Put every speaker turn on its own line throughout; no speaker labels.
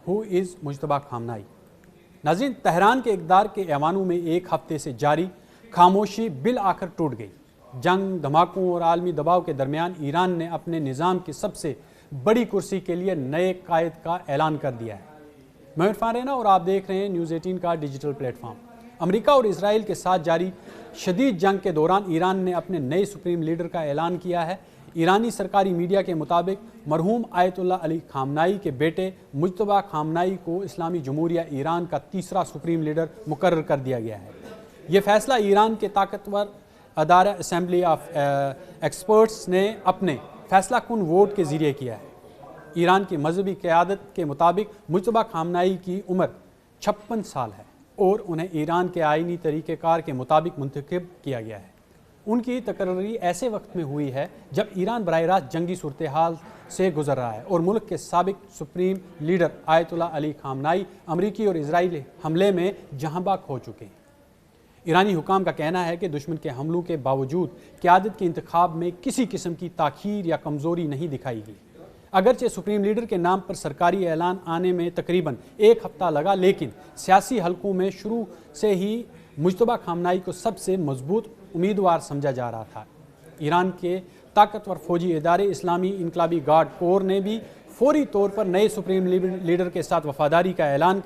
ہو از مجتبیٰ خامنائی؟ ناظرین، تہران کے اقدار کے ایوانوں میں ایک ہفتے سے جاری خاموشی بالآخر ٹوٹ گئی۔ جنگ، دھماکوں اور عالمی دباؤ کے درمیان ایران نے اپنے نظام کی سب سے بڑی کرسی کے لیے نئے قائد کا اعلان کر دیا ہے۔ میں عرفان رینا اور آپ دیکھ رہے ہیں نیوز 18 کا ڈیجیٹل پلیٹ فارم۔ امریکہ اور اسرائیل کے ساتھ جاری شدید جنگ کے دوران ایران نے اپنے نئے سپریم لیڈر کا اعلان کیا ہے۔ ایرانی سرکاری میڈیا کے مطابق مرحوم آیت اللہ علی خامنائی کے بیٹے مجتبیٰ خامنائی کو اسلامی جمہوریہ ایران کا تیسرا سپریم لیڈر مقرر کر دیا گیا ہے۔ یہ فیصلہ ایران کے طاقتور ادارہ اسمبلی آف ایکسپرٹس نے اپنے فیصلہ کن ووٹ کے ذریعے کیا ہے۔ ایران کی مذہبی قیادت کے مطابق مجتبیٰ خامنائی کی عمر 56 سال ہے اور انہیں ایران کے آئینی طریقہ کار کے مطابق منتخب کیا گیا ہے۔ ان کی تقرری ایسے وقت میں ہوئی ہے جب ایران براہ راست جنگی صورتحال سے گزر رہا ہے اور ملک کے سابق سپریم لیڈر آیت اللہ علی خامنائی امریکی اور اسرائیلی حملے میں جہاں بخ ہو چکے ہیں۔ ایرانی حکام کا کہنا ہے کہ دشمن کے حملوں کے باوجود قیادت کے انتخاب میں کسی قسم کی تاخیر یا کمزوری نہیں دکھائی گئی۔ اگرچہ سپریم لیڈر کے نام پر سرکاری اعلان آنے میں تقریباً ایک ہفتہ لگا، لیکن سیاسی حلقوں میں شروع سے ہی مجتبیٰ خامنائی کو سب سے مضبوط امیدوار سمجھا جا رہا تھا۔ ایران کے طاقتور فوجی ادارے اسلامی انقلابی گارڈ کور نے بھی فوری طور پر نئے سپریم لیڈر کے ساتھ وفاداری کا اعلان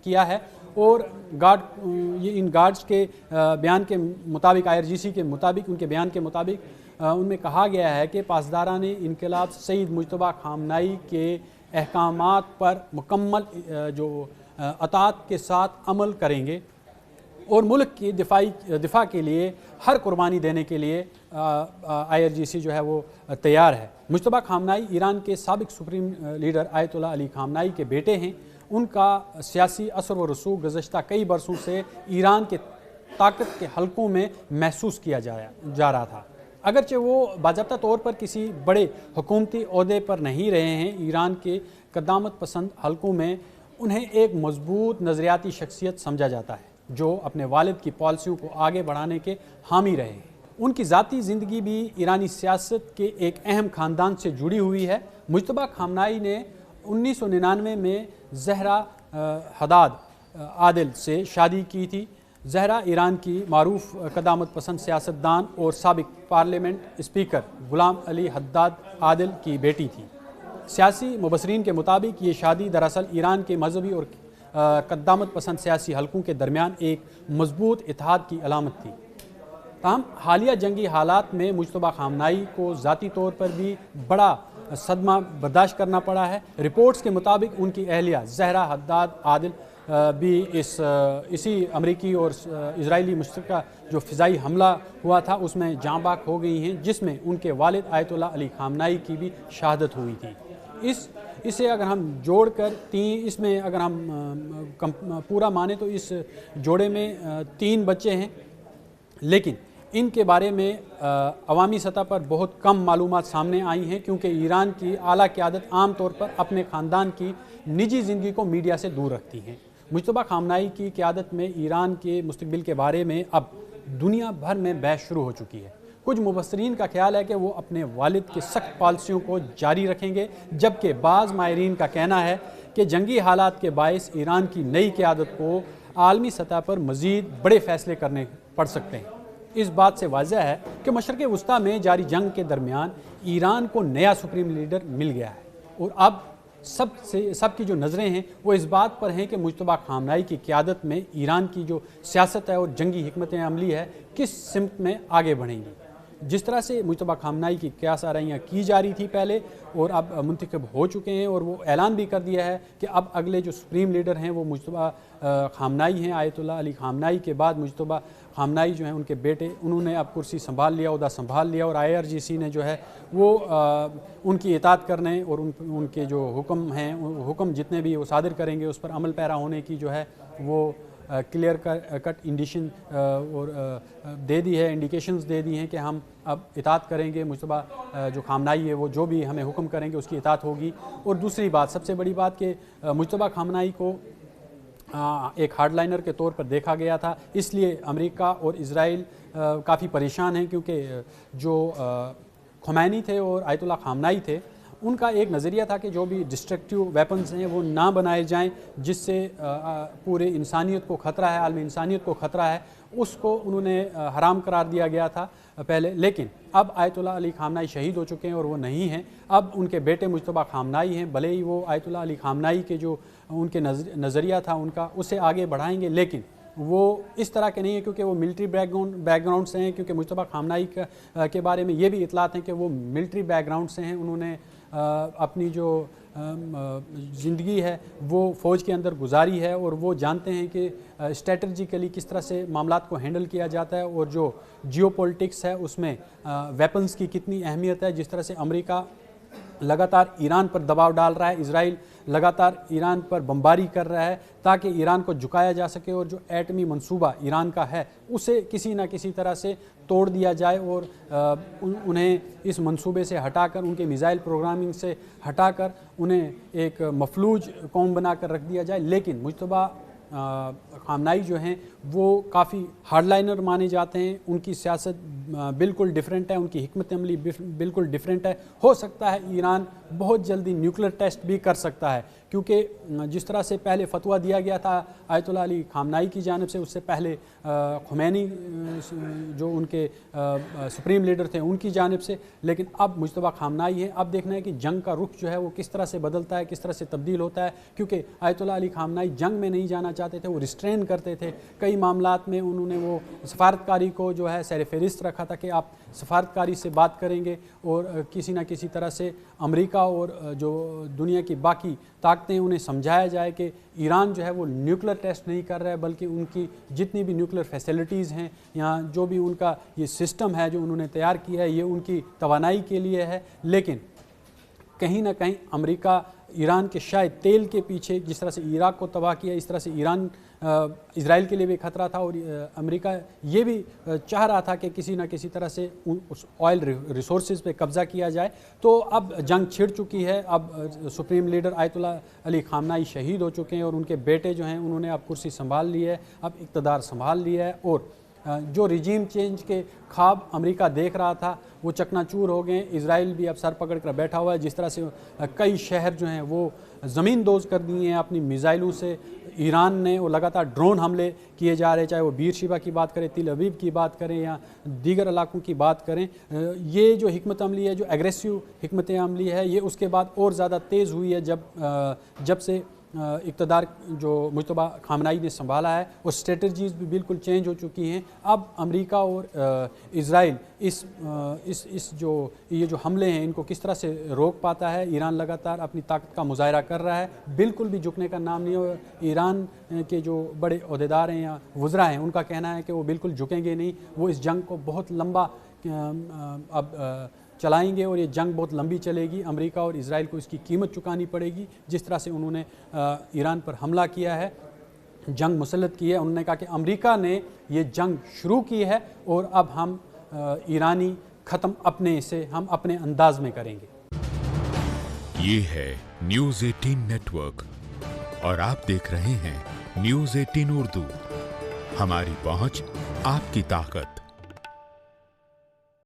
کیا ہے اور ان گارڈز کے بیان کے مطابق IRGC کے مطابق ان کے بیان کے مطابق ان میں کہا گیا ہے کہ پاسداران انقلاب سید مجتبیٰ خامنائی کے احکامات پر مکمل اطاعت کے ساتھ عمل کریں گے اور ملک کی دفاع کے لیے ہر قربانی دینے کے لیے IRGC جو ہے وہ تیار ہے۔ مجتبیٰ خامنائی ایران کے سابق سپریم لیڈر آیت اللہ علی خامنائی کے بیٹے ہیں۔ ان کا سیاسی اثر و رسوخ گزشتہ کئی برسوں سے ایران کے طاقت کے حلقوں میں محسوس کیا جا رہا تھا۔ اگرچہ وہ باضابطہ طور پر کسی بڑے حکومتی عہدے پر نہیں رہے ہیں، ایران کے قدامت پسند حلقوں میں انہیں ایک مضبوط نظریاتی شخصیت سمجھا جاتا ہے جو اپنے والد کی پالیسیوں کو آگے بڑھانے کے حامی رہے ہیں۔ ان کی ذاتی زندگی بھی ایرانی سیاست کے ایک اہم خاندان سے جڑی ہوئی ہے۔ مجتبیٰ خامنائی نے 1999 میں زہرا حداد عادل سے شادی کی تھی۔ زہرا ایران کی معروف قدامت پسند سیاستدان اور سابق پارلیمنٹ اسپیکر غلام علی حداد عادل کی بیٹی تھی۔ سیاسی مبصرین کے مطابق یہ شادی دراصل ایران کے مذہبی اور قدامت پسند سیاسی حلقوں کے درمیان ایک مضبوط اتحاد کی علامت تھی۔ تاہم حالیہ جنگی حالات میں مجتبیٰ خامنائی کو ذاتی طور پر بھی بڑا صدمہ برداشت کرنا پڑا ہے۔ رپورٹس کے مطابق ان کی اہلیہ زہرا حداد عادل بھی اسی امریکی اور اسرائیلی مشترکہ جو فضائی حملہ ہوا تھا اس میں جاں بخ ہو گئی ہیں، جس میں ان کے والد آیت اللہ علی خامنائی کی بھی شہادت ہوئی تھی۔ اسے اگر ہم جوڑ کر اس میں اگر ہم پورا مانیں تو اس جوڑے میں 3 بچے ہیں، لیکن ان کے بارے میں عوامی سطح پر بہت کم معلومات سامنے آئی ہیں کیونکہ ایران کی اعلیٰ قیادت عام طور پر اپنے خاندان کی نجی زندگی کو میڈیا سے دور رکھتی ہے۔ مجتبیٰ خامنائی کی قیادت میں ایران کے مستقبل کے بارے میں اب دنیا بھر میں بحث شروع ہو چکی ہے۔ کچھ مبصرین کا خیال ہے کہ وہ اپنے والد کے سخت پالیسیوں کو جاری رکھیں گے، جبکہ بعض ماہرین کا کہنا ہے کہ جنگی حالات کے باعث ایران کی نئی قیادت کو عالمی سطح پر مزید بڑے فیصلے کرنے پڑ سکتے ہیں۔ اس بات سے واضح ہے کہ مشرق وسطیٰ میں جاری جنگ کے درمیان ایران کو نیا سپریم لیڈر مل گیا ہے اور اب سب کی جو نظریں ہیں وہ اس بات پر ہیں کہ مجتبیٰ خامنائی کی قیادت میں ایران کی جو سیاست ہے اور جنگی حکمت عملی ہے کس سمت میں آگے بڑھیں گی۔ جس طرح سے مجتبیٰ خامنائی کی قیاس آرائیاں کی جا رہی تھی پہلے اور اب منتخب ہو چکے ہیں اور وہ اعلان بھی کر دیا ہے کہ اب اگلے جو سپریم لیڈر ہیں وہ مجتبیٰ خامنائی ہیں۔ آیت اللہ علی خامنائی کے بعد مجتبیٰ خامنائی جو ہیں ان کے بیٹے، انہوں نے اب کرسی سنبھال لیا، عہدہ سنبھال لیا اور IRGC نے جو ہے وہ ان کی اطاعت کرنے اور ان کے جو حکم جتنے بھی وہ صادر کریں گے اس پر عمل پیرا ہونے کی جو ہے وہ کلیئر کٹ انڈیشن اور دے دی ہے، انڈیکیشنز دے دی ہیں کہ ہم اب اطاعت کریں گے۔ مجتبیٰ جو خامنائی ہے وہ جو بھی ہمیں حکم کریں گے اس کی اطاعت ہوگی۔ اور دوسری بات، سب سے بڑی بات کہ مجتبیٰ خامنائی کو ایک ہارڈ لائنر کے طور پر دیکھا گیا تھا، اس لیے امریکہ اور اسرائیل کافی پریشان ہیں کیونکہ جو خمینی تھے اور آیت اللہ خامنائی تھے ان کا ایک نظریہ تھا کہ جو بھی ڈسٹرکٹیو ویپنز ہیں وہ نہ بنائے جائیں جس سے پورے انسانیت کو خطرہ ہے، عالمی انسانیت کو خطرہ ہے، اس کو انہوں نے حرام قرار دیا گیا تھا پہلے. لیکن اب آیت اللہ علی خامنائی شہید ہو چکے ہیں اور وہ نہیں ہیں. اب ان کے بیٹے مجتبیٰ خامنائی ہیں، بھلے ہی وہ آیت اللہ علی خامنائی کے جو ان کے نظریہ تھا ان کا اسے آگے بڑھائیں گے، لیکن وہ اس طرح کے نہیں ہیں کیونکہ وہ ملٹری بیک گراؤنڈ سے ہیں. کیونکہ مجتبیٰ خامنائی کے بارے میں یہ بھی اطلاعات ہیں کہ وہ ملٹری بیک گراؤنڈ سے ہیں. انہوں نے اپنی جو زندگی ہے وہ فوج کے اندر گزاری ہے اور وہ جانتے ہیں کہ اسٹریٹجیکلی کس طرح سے معاملات کو ہینڈل کیا جاتا ہے اور جو جیو پولیٹکس ہے اس میں ویپنز کی کتنی اہمیت ہے. جس طرح سے امریکہ لگاتار ایران پر دباؤ ڈال رہا ہے، اسرائیل لگاتار ایران پر بمباری کر رہا ہے تاکہ ایران کو جھکایا جا سکے اور جو ایٹمی منصوبہ ایران کا ہے اسے کسی نہ کسی طرح سے توڑ دیا جائے اور انہیں اس منصوبے سے ہٹا کر، ان کے میزائل پروگرامنگ سے ہٹا کر انہیں ایک مفلوج قوم بنا کر رکھ دیا جائے. لیکن مجتبیٰ خامنائی جو ہیں وہ کافی ہارڈ لائنر مانے جاتے ہیں. ان کی سیاست بالکل ڈیفرنٹ ہے، ان کی حکمت عملی بالکل ڈیفرنٹ ہے. ہو سکتا ہے ایران بہت جلدی نیوکلیر ٹیسٹ بھی کر سکتا ہے، کیونکہ جس طرح سے پہلے فتویٰ دیا گیا تھا آیت اللہ علی خامنائی کی جانب سے، اس سے پہلے خمینی جو ان کے سپریم لیڈر تھے ان کی جانب سے، لیکن اب مجتبیٰ خامنائی ہیں. اب دیکھنا ہے کہ جنگ کا رخ جو ہے وہ کس طرح سے بدلتا ہے، کس طرح سے تبدیل ہوتا ہے. کیونکہ آیت اللہ علی خامنائی جنگ میں نہیں جانا چاہتے تھے، وہ ریسٹرین کرتے تھے. کئی معاملات میں انہوں نے وہ سفارتکاری کو جو ہے سیر فہرست رکھا تھا کہ آپ سفارتکاری سے بات کریں گے اور کسی نہ کسی طرح سے امریکہ اور جو دنیا کی باقی طاقتیں انہیں سمجھایا جائے کہ ایران جو ہے وہ نیوکلیر ٹیسٹ نہیں کر رہا ہے، بلکہ ان کی جتنی بھی نیوکلیر فیسلٹیز ہیں یا جو بھی ان کا یہ سسٹم ہے جو انہوں نے تیار کیا ہے یہ ان کی توانائی کے لیے ہے. لیکن کہیں نہ کہیں امریکہ ایران کے شاید تیل کے پیچھے، جس طرح سے عراق کو تباہ کیا اس طرح سے ایران اسرائیل کے لیے بھی خطرہ تھا اور امریکہ یہ بھی چاہ رہا تھا کہ کسی نہ کسی طرح سے اس آئل ریسورسز پہ قبضہ کیا جائے. تو اب جنگ چھڑ چکی ہے. اب سپریم لیڈر آیت اللہ علی خامنائی شہید ہو چکے ہیں اور ان کے بیٹے جو ہیں انہوں نے اب کرسی سنبھال لی ہے، اب اقتدار سنبھال لیا ہے اور جو ریجیم چینج کے خواب امریکہ دیکھ رہا تھا وہ چکنا چور ہو گئے. اسرائیل بھی اب سر پکڑ کر بیٹھا ہوا ہے. جس طرح سے کئی شہر جو ہیں وہ زمین دوز کر دیے ہیں اپنی میزائلوں سے. ایران نے وہ لگاتار ڈرون حملے کیے جا رہے، چاہے وہ بیر شیبہ کی بات کریں، تل ابیب کی بات کریں یا دیگر علاقوں کی بات کریں. یہ جو حکمت عملی ہے، جو ایگریسو حکمت عملی ہے، یہ اس کے بعد اور زیادہ تیز ہوئی ہے جب سے اقتدار جو مجتبیٰ خامنائی نے سنبھالا ہے اور اسٹریٹجیز بھی بالکل چینج ہو چکی ہیں. اب امریکہ اور اسرائیل یہ جو حملے ہیں ان کو کس طرح سے روک پاتا ہے. ایران لگاتار اپنی طاقت کا مظاہرہ کر رہا ہے، بالکل بھی جھکنے کا نام نہیں ہے. ایران کے جو بڑے عہدیدار ہیں یا وزراء ہیں ان کا کہنا ہے کہ وہ بالکل جھکیں گے نہیں، وہ اس جنگ کو بہت لمبا اب چلائیں گے اور یہ جنگ بہت لمبی چلے گی. امریکہ اور اسرائیل کو اس کی قیمت چکانی پڑے گی. جس طرح سے انہوں نے ایران پر حملہ کیا ہے، جنگ مسلط کی ہے، انہوں نے کہا کہ امریکہ نے یہ جنگ شروع کی ہے اور اب ہم ایرانی ختم ہم اپنے انداز میں کریں گے.
یہ ہے نیوز 18 نیٹ ورک اور آپ دیکھ رہے ہیں نیوز 18 اردو. ہماری پہنچ آپ کی طاقت.